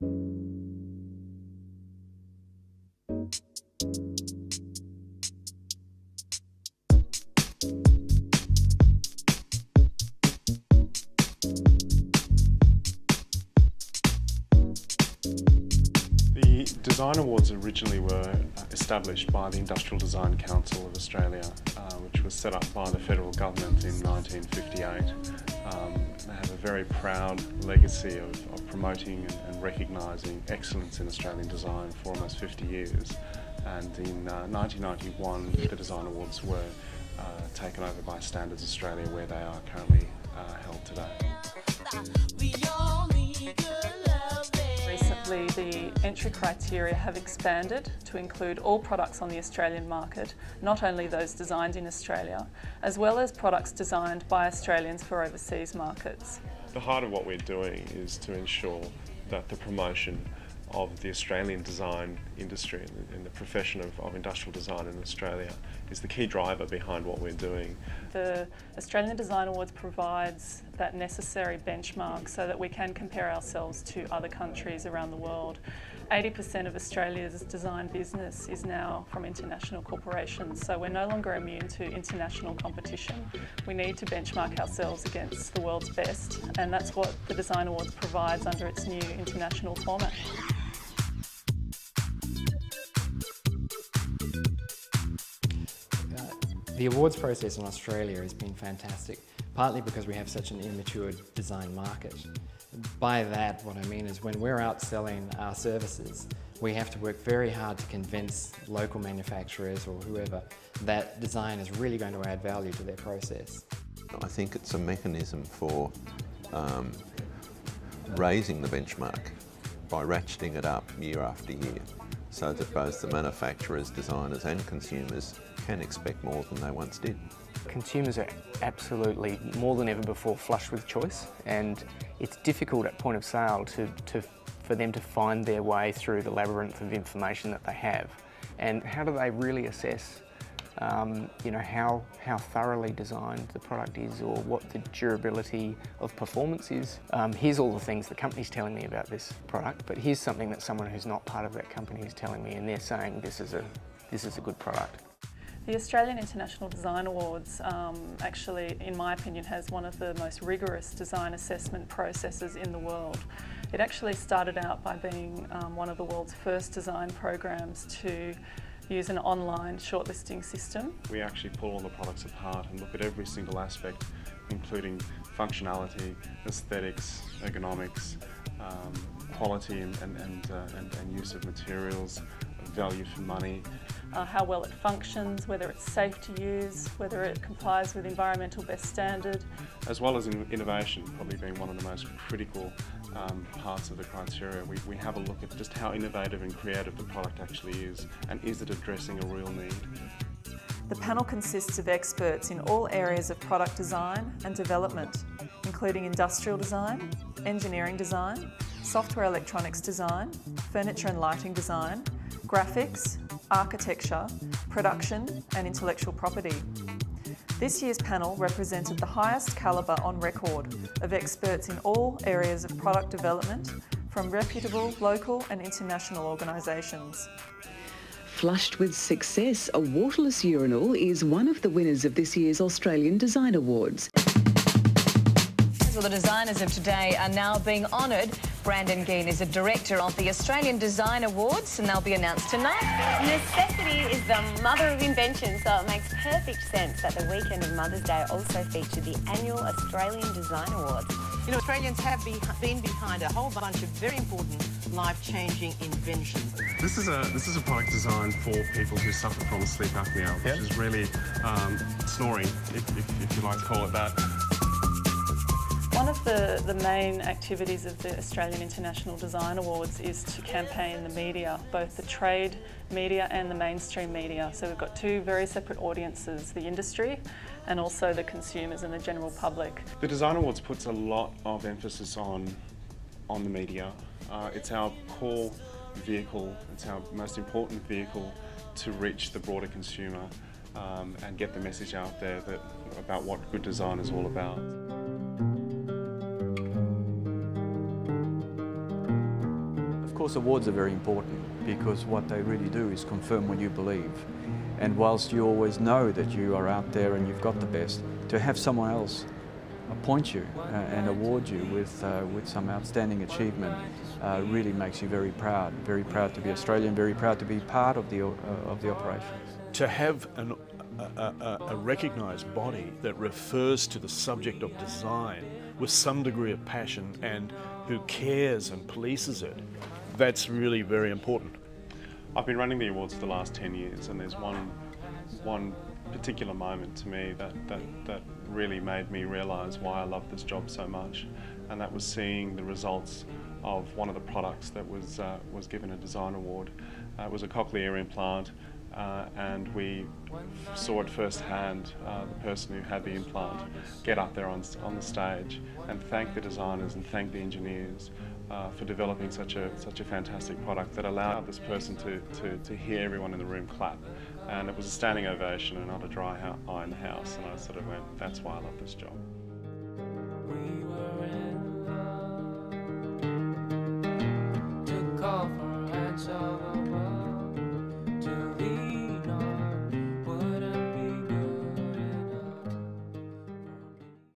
The Design Awards originally were established by the Industrial Design Council of Australia, which was set up by the federal government in 1958. They have a very proud legacy of promoting and recognising excellence in Australian design for almost 50 years. And in 1991, the Design Awards were taken over by Standards Australia, where they are currently held today. Recently, the entry criteria have expanded to include all products on the Australian market, not only those designed in Australia, as well as products designed by Australians for overseas markets. The heart of what we're doing is to ensure that the promotion of the Australian design industry and the profession of industrial design in Australia is the key driver behind what we're doing. The Australian Design Awards provides that necessary benchmark so that we can compare ourselves to other countries around the world. 80% of Australia's design business is now from international corporations, so we're no longer immune to international competition. We need to benchmark ourselves against the world's best, and that's what the Design Awards provides under its new international format. The awards process in Australia has been fantastic, partly because we have such an immature design market. By that, what I mean is when we're out selling our services, we have to work very hard to convince local manufacturers or whoever that design is really going to add value to their process. I think it's a mechanism for raising the benchmark by ratcheting it up year after year, so that both the manufacturers, designers and consumers can expect more than they once did. Consumers are absolutely, more than ever before, flush with choice, and it's difficult at point of sale for them to find their way through the labyrinth of information that they have. And how do they really assess how thoroughly designed the product is, or what the durability of performance is? Here's all the things the company's telling me about this product, but here's something that someone who's not part of that company is telling me, and they're saying this is a good product. The Australian International Design Awards actually, in my opinion, has one of the most rigorous design assessment processes in the world. It actually started out by being one of the world's first design programs to use an online shortlisting system. We actually pull all the products apart and look at every single aspect, including functionality, aesthetics, ergonomics, quality and use of materials, value for money. How well it functions, whether it's safe to use, whether it complies with environmental best standard. As well as innovation, probably being one of the most critical parts of the criteria. We have a look at just how innovative and creative the product actually is, and is it addressing a real need. The panel consists of experts in all areas of product design and development, including industrial design, engineering design, software electronics design, furniture and lighting design, graphics, architecture, production and intellectual property. This year's panel represented the highest calibre on record of experts in all areas of product development from reputable local and international organisations. Flushed with success, a waterless urinal is one of the winners of this year's Australian Design Awards. Well, the designers of today are now being honoured. Brandon Geen is a director of the Australian Design Awards, and they'll be announced tonight. Necessity is the mother of invention, so it makes perfect sense that the weekend of Mother's Day also featured the annual Australian Design Awards. You know, Australians have been behind a whole bunch of very important life-changing inventions. This is a product designed for people who suffer from sleep apnea, which is really snoring, if you like to call it that. One of the main activities of the Australian International Design Awards is to campaign the media, both the trade media and the mainstream media. So we've got two very separate audiences, the industry and also the consumers and the general public. The Design Awards puts a lot of emphasis on the media. It's our core vehicle, it's our most important vehicle to reach the broader consumer and get the message out there about what good design is all about. course, awards are very important because what they really do is confirm what you believe. And whilst you always know that you are out there and you've got the best, to have someone else appoint you and award you with some outstanding achievement really makes you very proud to be Australian, very proud to be part of the operation. To have a recognised body that refers to the subject of design with some degree of passion and who cares and polices it, that's really very important. I've been running the awards for the last 10 years, and there's one particular moment to me that really made me realise why I love this job so much, and that was seeing the results of one of the products that was given a design award. It was a cochlear implant, and we saw it firsthand, the person who had the implant get up there on the stage and thank the designers and thank the engineers for developing such a fantastic product that allowed this person to hear everyone in the room clap. And it was a standing ovation and not a dry eye in the house, and I sort of went, that's why I love this job.